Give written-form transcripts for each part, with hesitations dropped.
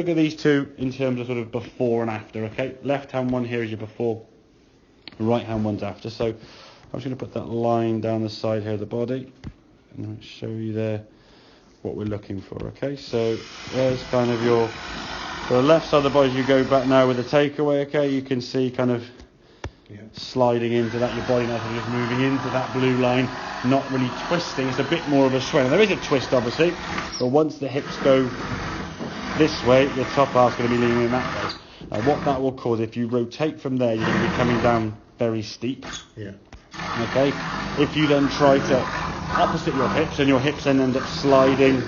Look at these two in terms of sort of before and after, okay? Left hand one here is your before, right hand one's after. So I'm just going to put that line down the side here of the body and I'll show you there what we're looking for, okay? So there's kind of your, the left side of the body as you go back now with the takeaway, okay? You can see kind of sliding into that, your body now just moving into that blue line, not really twisting. It's a bit more of a sway. Now there is a twist obviously, but once the hips go this way, your top half's going to be leaning in that way. Now what that will cause, if you rotate from there, you're going to be coming down very steep. Yeah. Okay. If you then try to opposite your hips, and your hips then end up sliding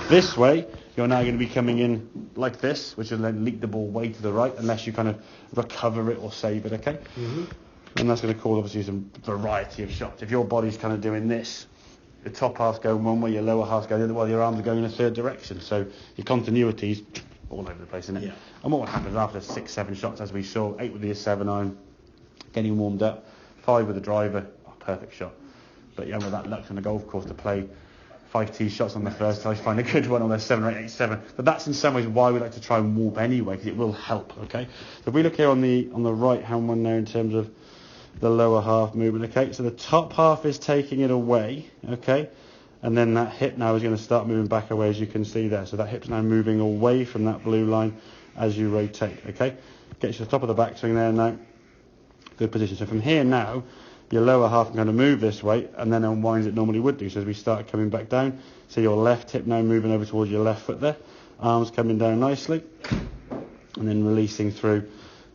this way, you're now going to be coming in like this, which will then leak the ball way to the right, unless you kind of recover it or save it. Okay. Mm-hmm. And that's going to cause obviously some variety of shots. If your body's kind of doing this, the top half's going one way, your lower half's going the other way, your arms are going in a third direction. So your continuity's all over the place, isn't it? Yeah. And what would happen is after 6-7 shots, as we saw, 8 with the 7-iron, getting warmed up, 5 with the driver, perfect shot. But you haven't got that luck on the golf course to play 5 tee shots on the first tee, find a good one on the 7 or 8, 8-7. But that's in some ways why we like to try and warm anyway, because it will help. Okay. So if we look here on the right hand one now in terms of the lower half movement, okay, so the top half is taking it away, okay, and then that hip now is going to start moving back away, as you can see there. So that hip's now moving away from that blue line as you rotate, okay. Get to the top of the backswing there now, good position. So from here now, your lower half can kind of move this way and then unwinds it normally would do. So as we start coming back down, so your left hip now moving over towards your left foot there, arms coming down nicely, and then releasing through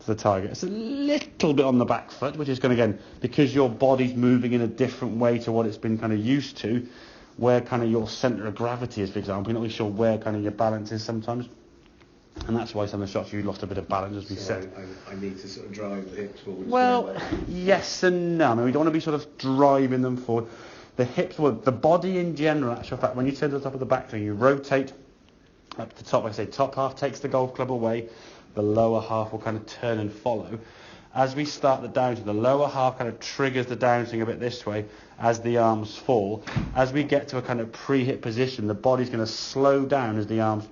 the target. It's a little bit on the back foot, which is going to, again, because your body's moving in a different way to what it's been kind of used to, where kind of your centre of gravity is, for example. You're not really sure where kind of your balance is sometimes. And that's why some of the shots you lost a bit of balance, as we said. I need to sort of drive the hips forward. Well, yes and no. I mean, we don't want to be sort of driving them forward. The hips, well, the body in general, actual fact, when you turn to the top of the backswing, you rotate up the top. Like I say, top half takes the golf club away. The lower half will kind of turn and follow. As we start the downswing, the lower half kind of triggers the downswing a bit this way as the arms fall. As we get to a kind of pre-hit position, the body's going to slow down as the arms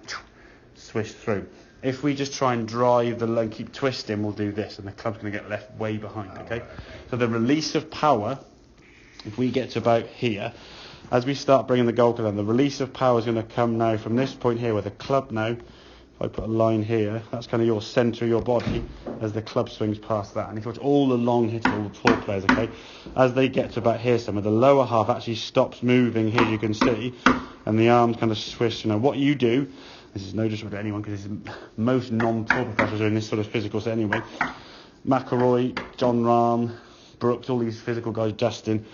swish through. If we just try and drive the leg, keep twisting, we'll do this, and the club's going to get left way behind, okay? So the release of power, if we get to about here, as we start bringing the golf club down, the release of power is going to come now from this point here, where the club now, if I put a line here, that's kind of your centre of your body as the club swings past that. And if you watch all the long hitters, all the tall players, okay, as they get to about here somewhere, the lower half actually stops moving here, you can see, and the arms kind of swish. You know, what you do, this is no disrespect to anyone, because most non-tour professionals are in this sort of physical set anyway. McIlroy, John Rahm, Brooks, all these physical guys, Dustin,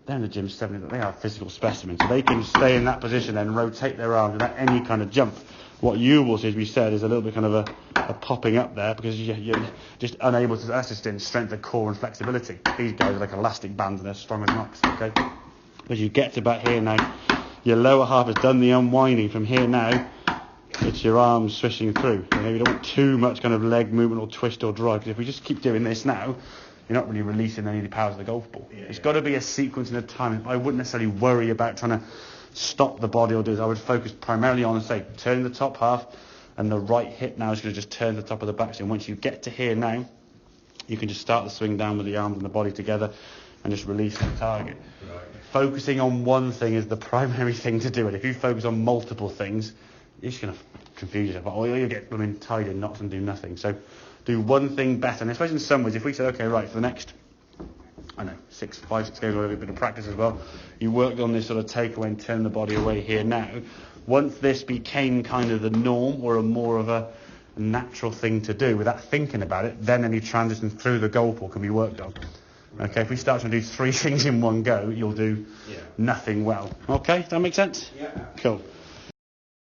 they're in the gym 70, they are physical specimens. So they can stay in that position and rotate their arms without any kind of jump. What you will see, as we said, is a little bit kind of a popping up there, because you're just unable to, that's just in strength of core and flexibility. These guys are like elastic bands and they're strong as knocks, okay? As you get to about here now, your lower half has done the unwinding. From here now, it's your arms swishing through. You know, you don't want too much kind of leg movement or twist or drive, because if we just keep doing this now, you're not really releasing any of the powers of the golf ball. It's got to be a sequence and a time. I wouldn't necessarily worry about trying to stop the body or do this. I would focus primarily on, say, turning the top half, and the right hip now is going to just turn the top of the backswing. Once you get to here now, you can just start the swing down with the arms and the body together and just release the target. Right. Focusing on one thing is the primary thing to do it. If you focus on multiple things, you're just going to confuse yourself. Or you'll get tied in knots and do nothing. So do one thing better. And especially in some ways, if we say, okay, right, for the next, I don't know, 5, 6 games, with a bit of practice as well, you worked on this sort of takeaway and turn the body away here now. Once this became kind of the norm, or a more of a natural thing to do without thinking about it, then any transition through the golf ball can be worked on. Okay, if we start to do 3 things in one go, you'll do nothing well. Okay, does that make sense? Yeah. Cool.